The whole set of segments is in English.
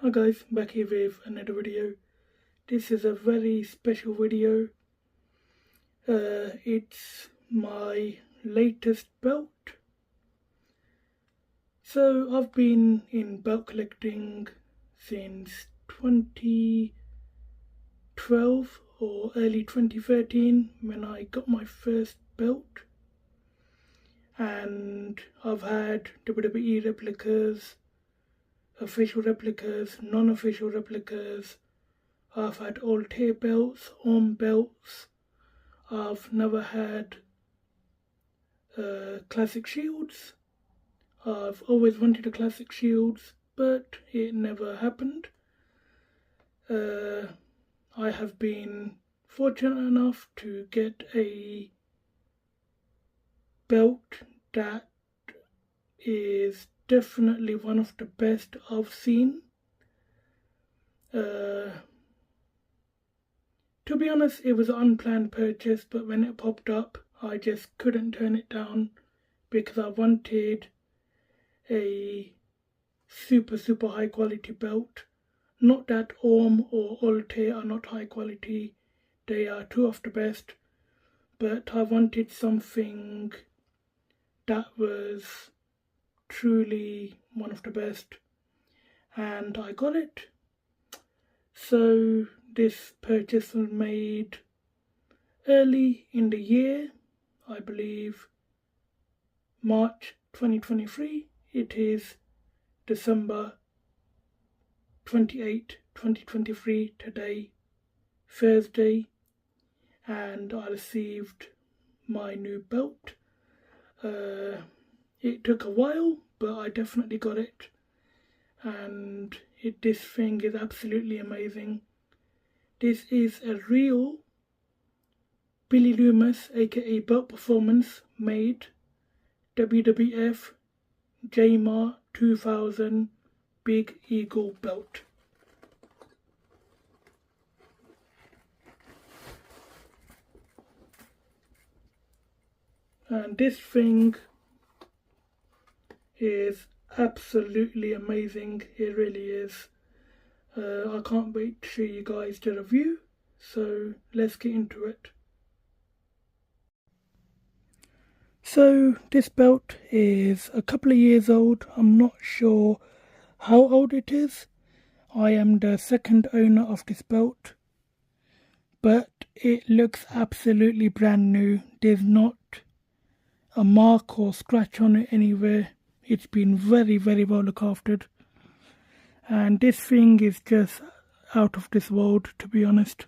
Hi guys, back here with another video. This is a very special video. It's my latest belt. So I've been in belt collecting since 2012 or early 2013 when I got my first belt. And I've had WWE replicas, official replicas, non-official replicas. I've had all-tear belts, arm belts. I've never had classic shields. I've always wanted a classic shields, but it never happened. I have been fortunate enough to get a belt that is definitely one of the best I've seen. To be honest, it was an unplanned purchase, but when it popped up, I just couldn't turn it down because I wanted a super high quality belt. Not that Orm or Alte are not high quality, they are two of the best, but I wanted something that was truly one of the best, and I got it. So this purchase was made early in the year, I believe March 2023. It is December 28, 2023 today, Thursday, and I received my new belt. It took a while, but I definitely got it, and this thing is absolutely amazing. This is a real Billy Loomis, aka Belt Performance, made WWF JMA 2000 Big Eagle belt. And this thing is absolutely amazing, it really is. I can't wait to show you guys the review, so let's get into it. So this belt is a couple of years old. I'm not sure how old it is. I am the second owner of this belt, but it looks absolutely brand new. There's not a mark or scratch on it anywhere. It's been very well looked after, and this thing is just out of this world, to be honest.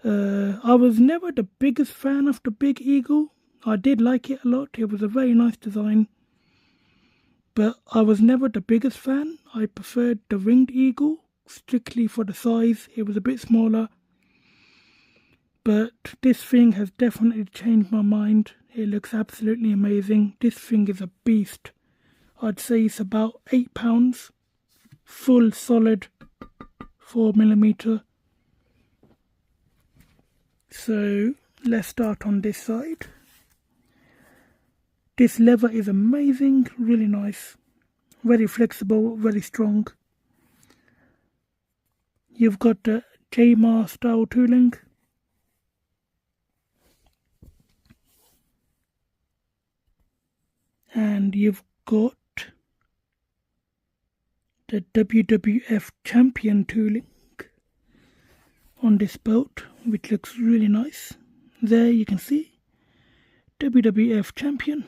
I was never the biggest fan of the Big Eagle. I did like it a lot, it was a very nice design, but I was never the biggest fan. I preferred the Winged Eagle, strictly for the size. It was a bit smaller, but this thing has definitely changed my mind. It looks absolutely amazing. This thing is a beast. I'd say it's about £8, full solid 4mm. So let's start on this side. This leather is amazing, really nice, very flexible, very strong. You've got the JMA style tooling. And you've got the WWF champion tooling on this belt, which looks really nice. There you can see WWF champion.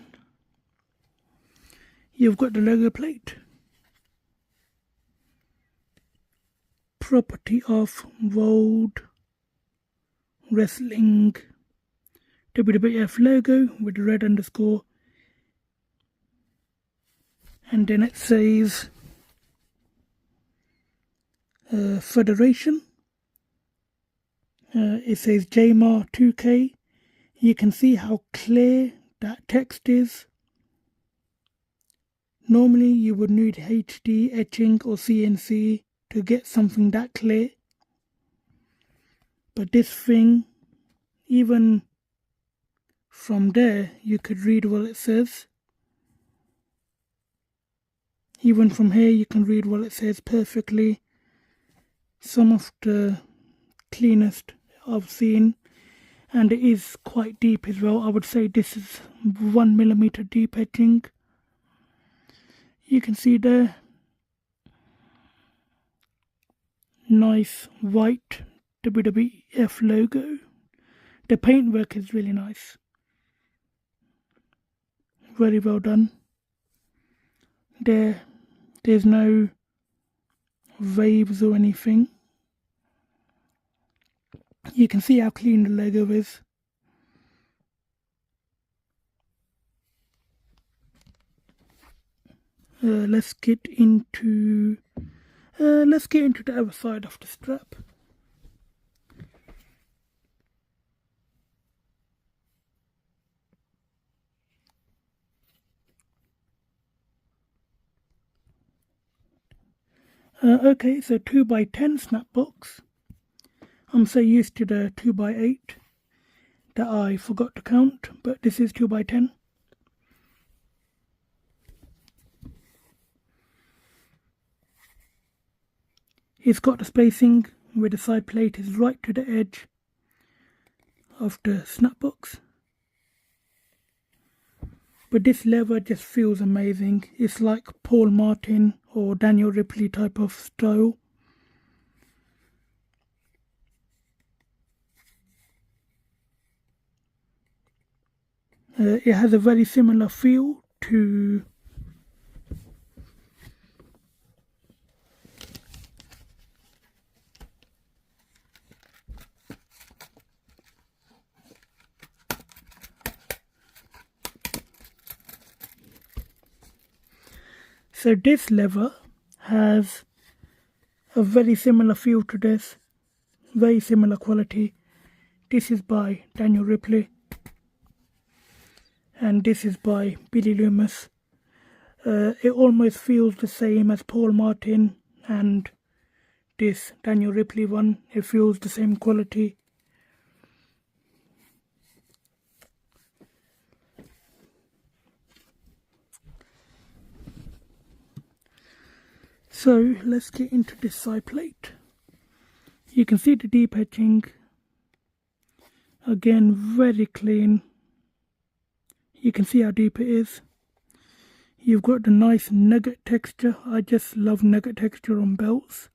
You've got the logo plate, property of World Wrestling WWF logo with the red underscore, and then it says Federation. It says JMAR 2K. You can see how clear that text is. Normally you would need HD etching or CNC to get something that clear, but this thing, even from there you could read what it says. Even from here you can read what it says perfectly. Some of the cleanest I've seen, and it is quite deep as well. I would say this is 1mm deep etching. You can see there, nice white WWF logo. The paintwork is really nice. Very well done. There's no waves or anything. You can see how clean the logo is. Let's get into the other side of the strap. Okay, so 2x10 snap box. I'm so used to the 2x8 that I forgot to count, but this is 2x10. It's got the spacing where the side plate is right to the edge of the snap box. But this leather just feels amazing. It's like Paul Martin or Daniel Ripley type of style. It has a very similar feel to So this leather has a very similar feel to this, very similar quality. This is by Daniel Ripley and this is by Billy Loomis. It almost feels the same as Paul Martin and this Daniel Ripley one. It feels the same quality. So let's get into this side plate. You can see the deep etching. Again, very clean. You can see how deep it is. You've got the nice nugget texture. I just love nugget texture on belts.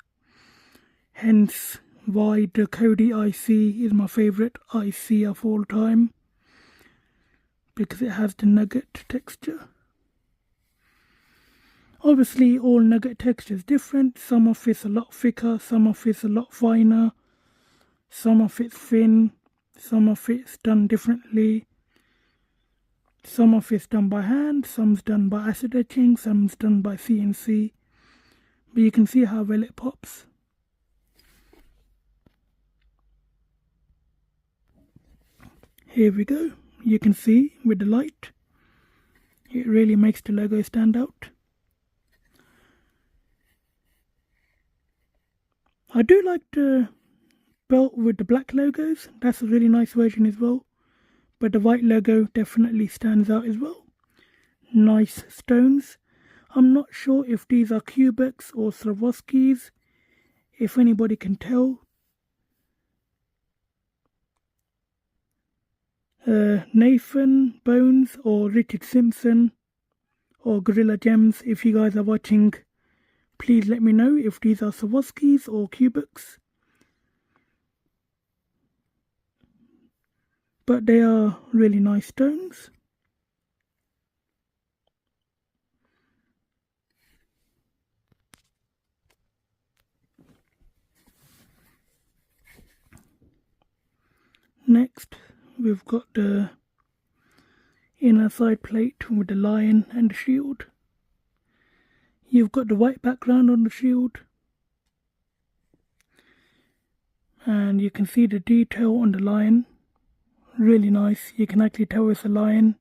Hence why the Cody IC is my favourite IC of all time. Because it has the nugget texture. Obviously all nugget texture is different. Some of it's a lot thicker, some of it's a lot finer, some of it's thin, some of it's done differently. Some of it's done by hand, some's done by acid etching, some's done by CNC. But you can see how well it pops. Here we go. You can see with the light, it really makes the logo stand out. I do like the belt with the black logos. That's a really nice version as well. But the white logo definitely stands out as well. Nice stones. I'm not sure if these are Cubics or Swarovskis. If anybody can tell. Nathan Bones or Richard Simpson or Gorilla Gems, if you guys are watching, please let me know if these are Swarovskis or Cubics. But they are really nice stones. Next, we've got the inner side plate with the lion and the shield. You've got the white background on the shield. And you can see the detail on the lion. Really nice. You can actually tell it's a lion.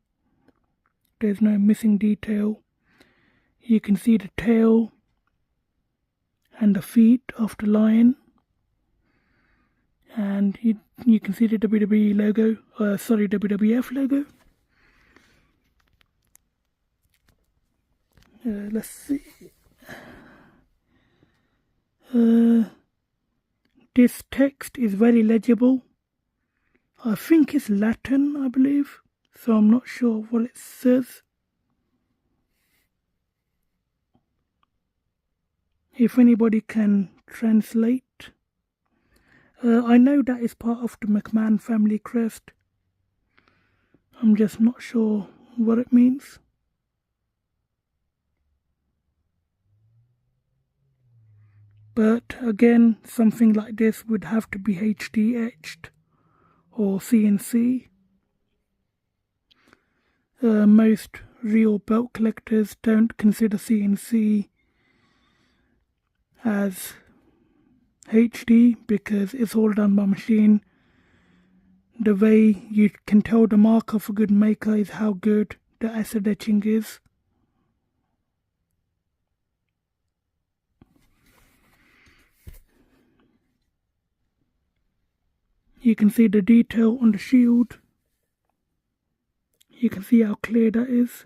There's no missing detail. You can see the tail and the feet of the lion. And you can see the WWE logo, WWF logo. Let's see. This text is very legible. I think it's Latin, I believe, so I'm not sure what it says. If anybody can translate. I know that is part of the McMahon family crest. I'm just not sure what it means. But again, something like this would have to be HD etched or CNC. Most real belt collectors don't consider CNC as HD because it's all done by machine. The way you can tell the mark of a good maker is how good the acid etching is. You can see the detail on the shield. You can see how clear that is.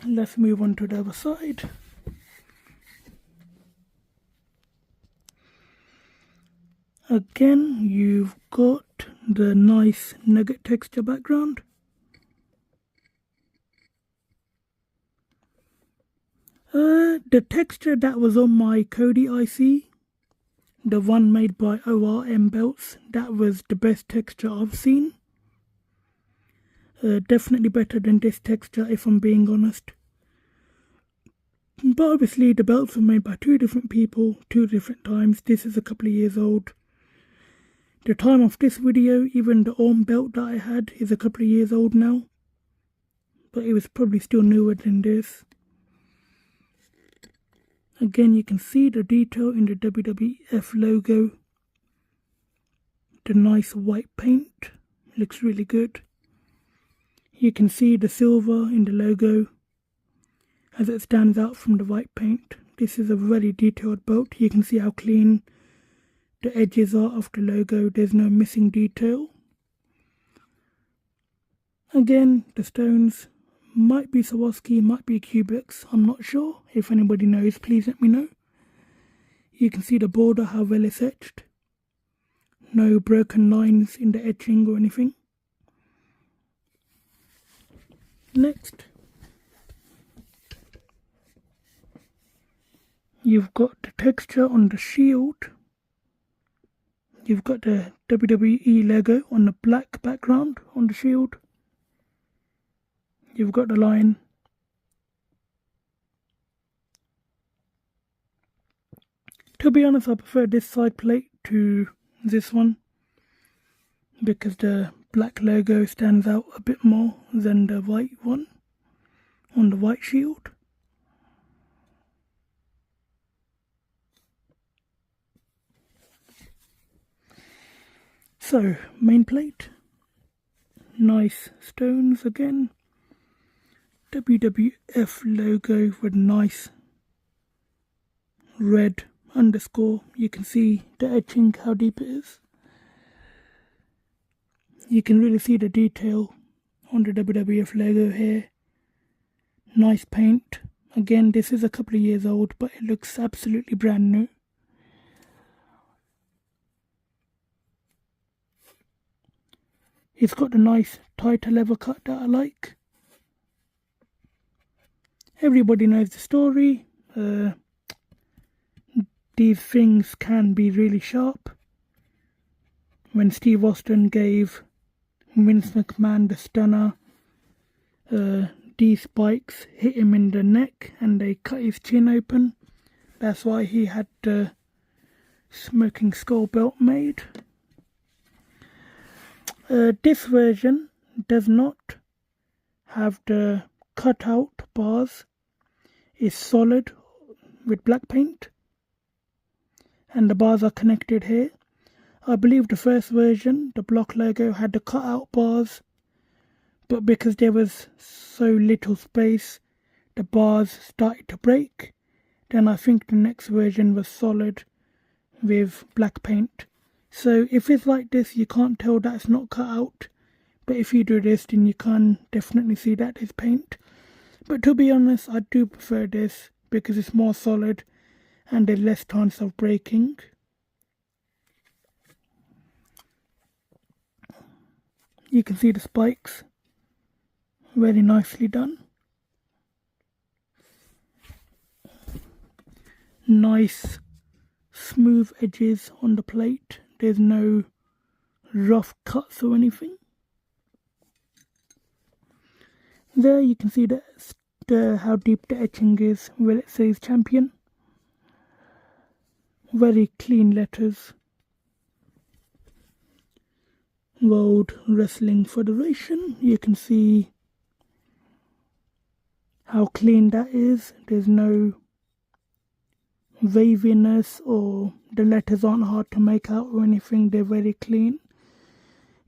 Let's move on to the other side. Again, you've got the nice nugget texture background. The texture that was on my Cody IC, the one made by ORM Belts, that was the best texture I've seen. Definitely better than this texture if I'm being honest. But obviously the belts were made by two different people, two different times. This is a couple of years old. The time of this video, even the arm belt that I had is a couple of years old now. But it was probably still newer than this. Again, you can see the detail in the WWF logo. The nice white paint looks really good. You can see the silver in the logo as it stands out from the white paint. This is a very detailed belt. You can see how clean the edges are of the logo. There's no missing detail. Again, the stones might be Swarovski, might be Cubics, I'm not sure. If anybody knows, please let me know. You can see the border, how well it's etched. No broken lines in the etching or anything. Next, you've got the texture on the shield. You've got the WWE logo on the black background on the shield. You've got the line. To be honest, I prefer this side plate to this one because the black logo stands out a bit more than the white one on the white shield. So, main plate. Nice stones again. WWF logo with nice red underscore. You can see the etching, how deep it is. You can really see the detail on the WWF logo here. Nice paint. Again, this is a couple of years old, but it looks absolutely brand new. It's got a nice tighter leather cut that I like. Everybody knows the story. These things can be really sharp. When Steve Austin gave Vince McMahon the stunner, these spikes hit him in the neck and they cut his chin open. That's why he had the smoking skull belt made. This version does not have the cutout bars. It's solid with black paint and the bars are connected here. I believe the first version, the block logo, had the cutout bars, but because there was so little space, the bars started to break. Then I think the next version was solid with black paint. So if it's like this, you can't tell that it's not cut out. But if you do this, then you can definitely see that it's paint. But to be honest, I do prefer this because it's more solid and there's less chance of breaking. You can see the spikes, very nicely done. Nice smooth edges on the plate, there's no rough cuts or anything. There you can see how deep the etching is where it says champion. Very clean letters. World Wrestling Federation. You can see how clean that is. There's no waviness or the letters aren't hard to make out or anything. They're very clean.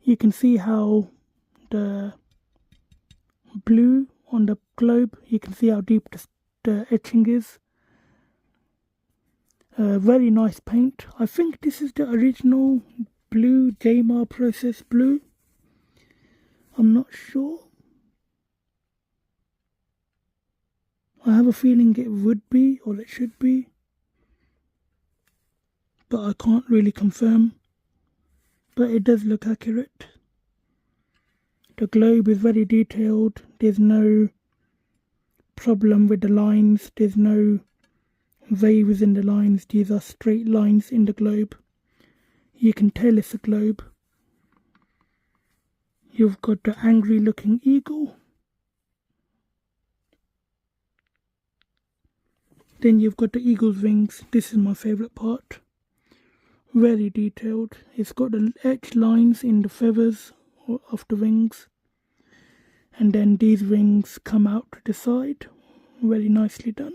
You can see how the blue on the globe, you can see how deep the etching is. Very nice paint. I think this is the original blue, JMR process blue. I'm not sure. I have a feeling it would be, or it should be, but I can't really confirm. But it does look accurate. The globe is very detailed. There's no problem with the lines. There's no waves in the lines. These are straight lines in the globe. You can tell it's a globe. You've got the angry looking eagle. Then you've got the eagle's wings. This is my favourite part. Very detailed. It's got the etched lines in the feathers of the wings. And then these wings come out to the side. Very nicely done.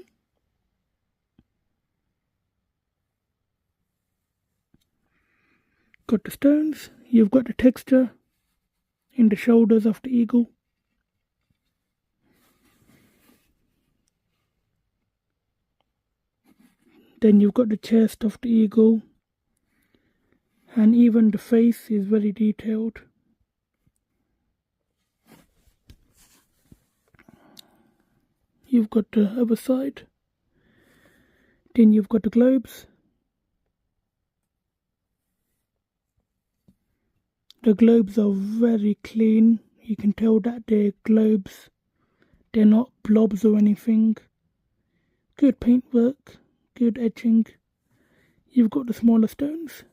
Got the stones. You've got the texture in the shoulders of the eagle. Then you've got the chest of the eagle. And even the face is very detailed. You've got the other side. Then you've got the globes. The globes are very clean. You can tell that they're globes. They're not blobs or anything. Good paintwork. Good etching. You've got the smaller stones.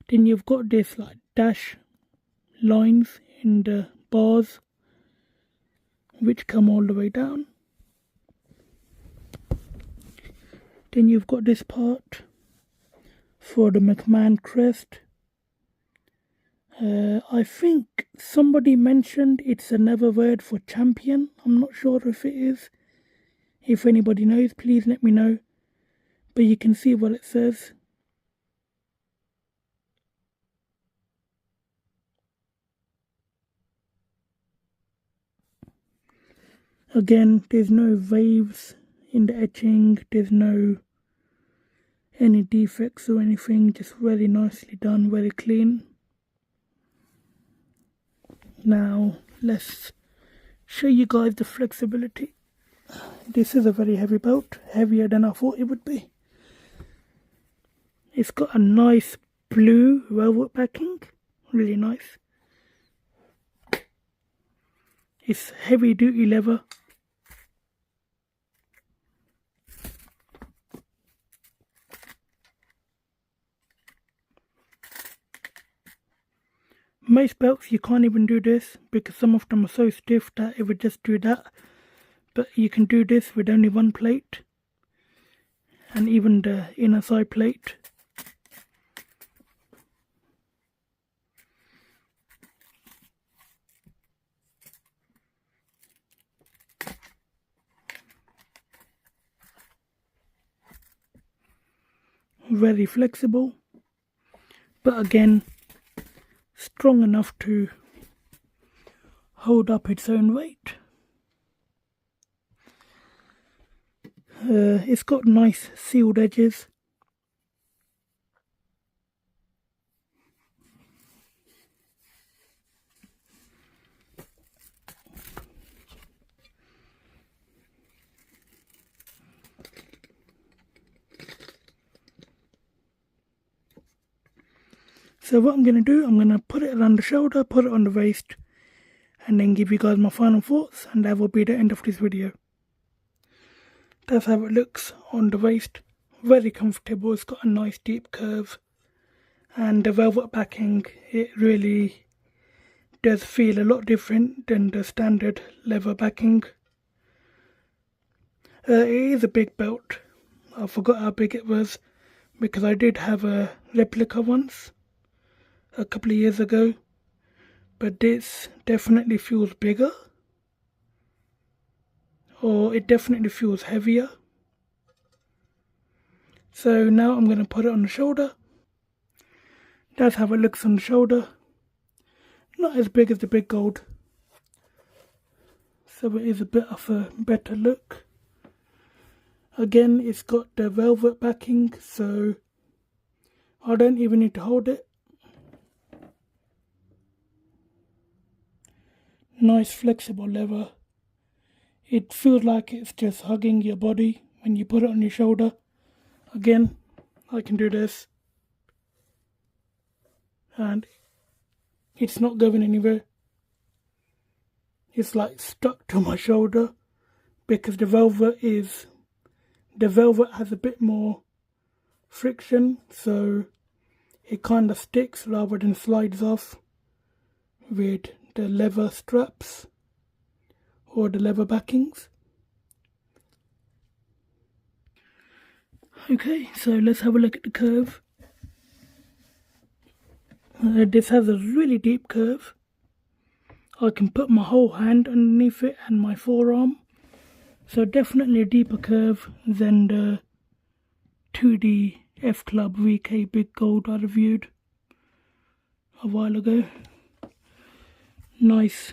Then you've got this like dash lines in the bars which come all the way down. Then you've got this part for the McMahon crest. I think somebody mentioned it's another word for champion. I'm not sure if it is. If anybody knows, please let me know. But you can see what it says. Again, there's no waves in the etching. There's no any defects or anything. Just very nicely done, very clean. Now let's show you guys the flexibility. This is a very heavy belt, heavier than I thought it would be. It's got a nice blue velvet backing, really nice. It's heavy duty leather. Most belts you can't even do this because some of them are so stiff that it would just do that. But you can do this with only one plate. And even the inner side plate. Very flexible. But again, strong enough to hold up its own weight. It's got nice sealed edges. So what I'm going to do, I'm going to put it around the shoulder, put it on the waist, and then give you guys my final thoughts, and that will be the end of this video. That's how it looks on the waist. Very comfortable, it's got a nice deep curve, and the velvet backing, it really does feel a lot different than the standard leather backing. It is a big belt. I forgot how big it was because I did have a replica once a couple of years ago, but this definitely feels bigger, or it definitely feels heavier. So now I'm going to put it on the shoulder. That's how it looks on the shoulder. Not as big as the big gold, so it is a bit of a better look. Again, it's got the velvet backing, so I don't even need to hold it. Nice flexible leather. It feels like it's just hugging your body when you put it on your shoulder. Again, I can do this, and it's not going anywhere. It's like stuck to my shoulder because the velvet has a bit more friction, so it kind of sticks rather than slides off with the leather straps or the leather backings. Okay, so let's have a look at the curve. This has a really deep curve. I can put my whole hand underneath it and my forearm. So definitely a deeper curve than the 2D F Club VK Big Gold I reviewed a while ago. Nice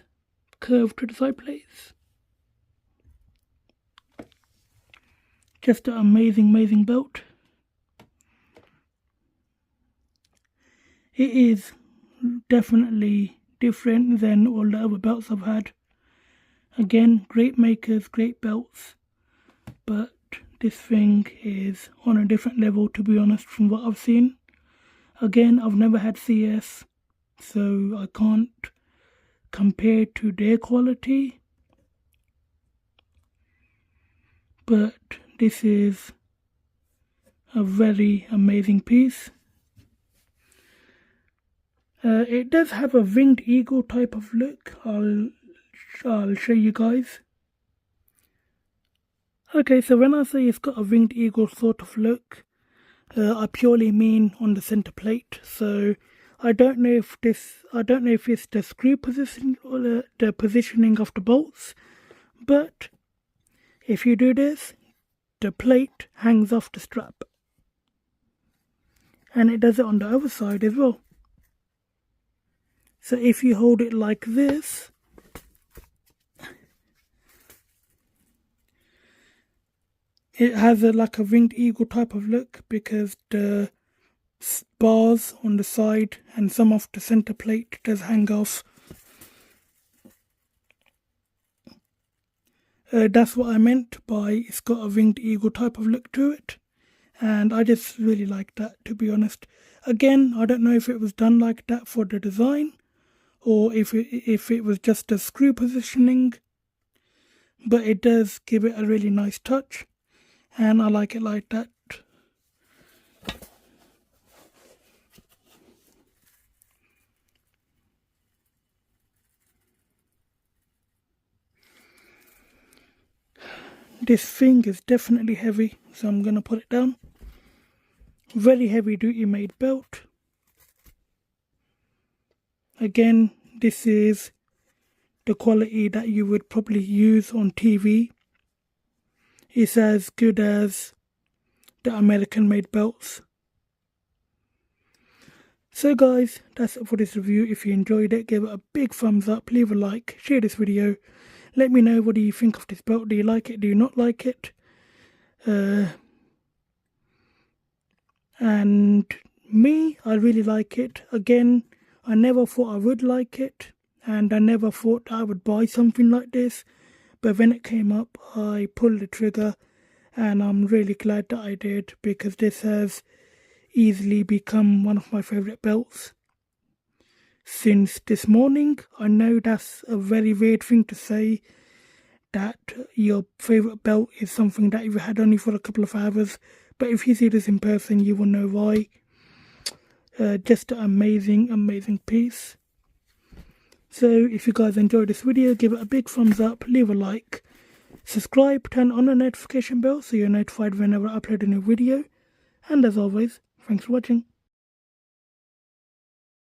curve to the side plates. Just an amazing belt. It is definitely different than all the other belts I've had. Again, great makers, great belts, but this thing is on a different level, to be honest, from what I've seen. Again, I've never had CS, so I can't compare to their quality, but this is a very amazing piece. It does have a winged eagle type of look. I'll show you guys. Okay, so when I say it's got a winged eagle sort of look, I purely mean on the center plate. So I don't know if it's the screw position or the positioning of the bolts, but if you do this, the plate hangs off the strap, and it does it on the other side as well. So if you hold it like this, it has like a winged eagle type of look because the bars on the side and some of the center plate does hang off. That's what I meant by it's got a winged eagle type of look to it, and I just really like that, to be honest. Again, I don't know if it was done like that for the design or if it was just a screw positioning, but it does give it a really nice touch, and I like it like that. This thing is definitely heavy, so I'm going to put it down. Very heavy duty made belt. Again, this is the quality that you would probably use on TV. It's as good as the American made belts. So guys, that's it for this review. If you enjoyed it, give it a big thumbs up, leave a like, share this video. Let me know, what do you think of this belt? Do you like it? Do you not like it? And me, I really like it. Again, I never thought I would like it, and I never thought I would buy something like this, but when it came up, I pulled the trigger, and I'm really glad that I did, because this has easily become one of my favourite belts. since this morning. I know that's a very weird thing to say, that your favourite belt is something that you've had only for a couple of hours, but if you see this in person you will know why. Just an amazing piece. So if you guys enjoyed this video, give it a big thumbs up, leave a like, subscribe, turn on the notification bell so you're notified whenever I upload a new video, and as always, thanks for watching.